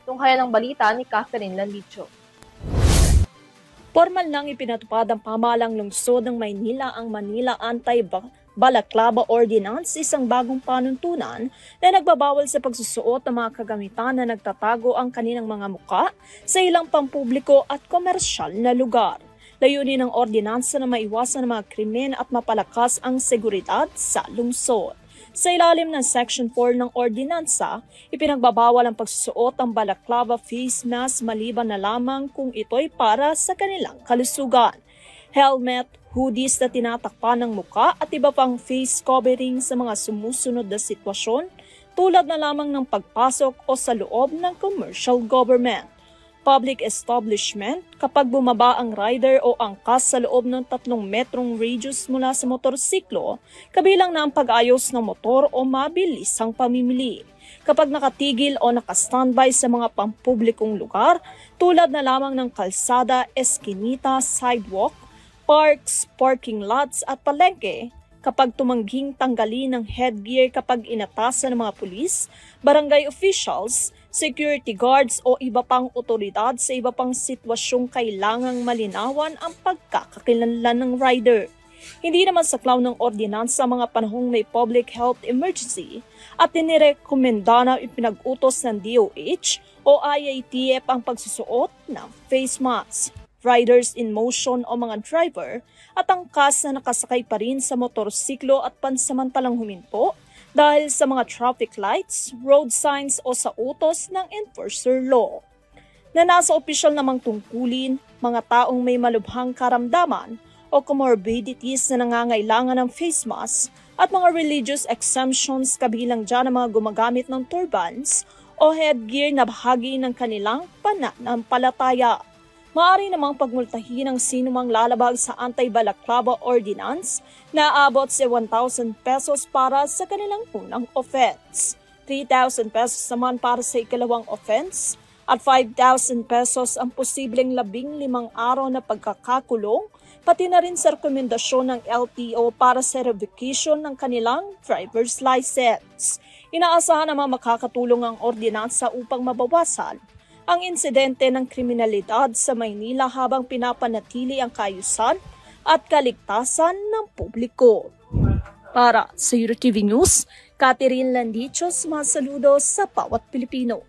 Tunghayan ng balita ni Catherine Landicho. Formal nang ipinatupad ang pamahalang lungsod ng Maynila ang Manila Anti-Balaclava Ordinance, isang bagong panuntunan na nagbabawal sa pagsusuot ng mga kagamitan na nagtatago ang kanilang mga muka sa ilang pampubliko at komersyal na lugar. Layunin ng ordinansa na maiwasan ang mga krimen at mapalakas ang seguridad sa lungsod. Sa ilalim ng Section 4 ng ordinansa, ipinagbabawal ang pagsusuot ng balaclava face mask maliban na lamang kung ito'y para sa kanilang kalusugan. Helmet, hoodies na tinatakpan ng muka at iba pang face covering sa mga sumusunod na sitwasyon tulad na lamang ng pagpasok o sa loob ng commercial government. Public establishment kapag bumaba ang rider o angkas sa loob ng 3 metrong radius mula sa motorsiklo, kabilang na ang pag-ayos ng motor o mabilisang pamimili. Kapag nakatigil o nakastandby sa mga pampublikong lugar, tulad na lamang ng kalsada, eskinita, sidewalk, parks, parking lots at palengke, kapag tumangging tanggalin ng headgear kapag inatasan ng mga pulis, barangay officials, security guards o iba pang otoridad sa iba pang sitwasyong kailangang malinawan ang pagkakakilanlan ng rider. Hindi naman saklaw ng ordinansa mga panahong may public health emergency at inirekomenda na ipinag-utos ng DOH o IATF ang pagsusuot ng face mask. Riders in motion o mga driver at angkas na nakasakay pa rin sa motorsiklo at pansamantalang huminto dahil sa mga traffic lights, road signs o sa utos ng enforcer law. Na nasa opisyal namang tungkulin, mga taong may malubhang karamdaman o comorbidities na nangangailangan ng face mask at mga religious exemptions kabilang dyan ang mga gumagamit ng turbans o headgear na bahagi ng kanilang pananampalataya. Maaari namang pagmultahin ang sinumang lalabag sa Anti-Balaclava Ordinance na aabot sa 1,000 pesos para sa kanilang unang offense, 3,000 pesos naman para sa ikalawang offense, at 5,000 pesos ang posibleng 15 araw na pagkakakulong, pati na rin sa rekomendasyon ng LTO para sa revocation ng kanilang driver's license. Inaasahan naman makakatulong ang ordinansa upang mabawasan ang insidente ng kriminalidad sa Maynila habang pinapanatili ang kaayusan at kaligtasan ng publiko. Para sa EuroTV News, Catherine Landicho, mga saludo sa bawat Pilipino.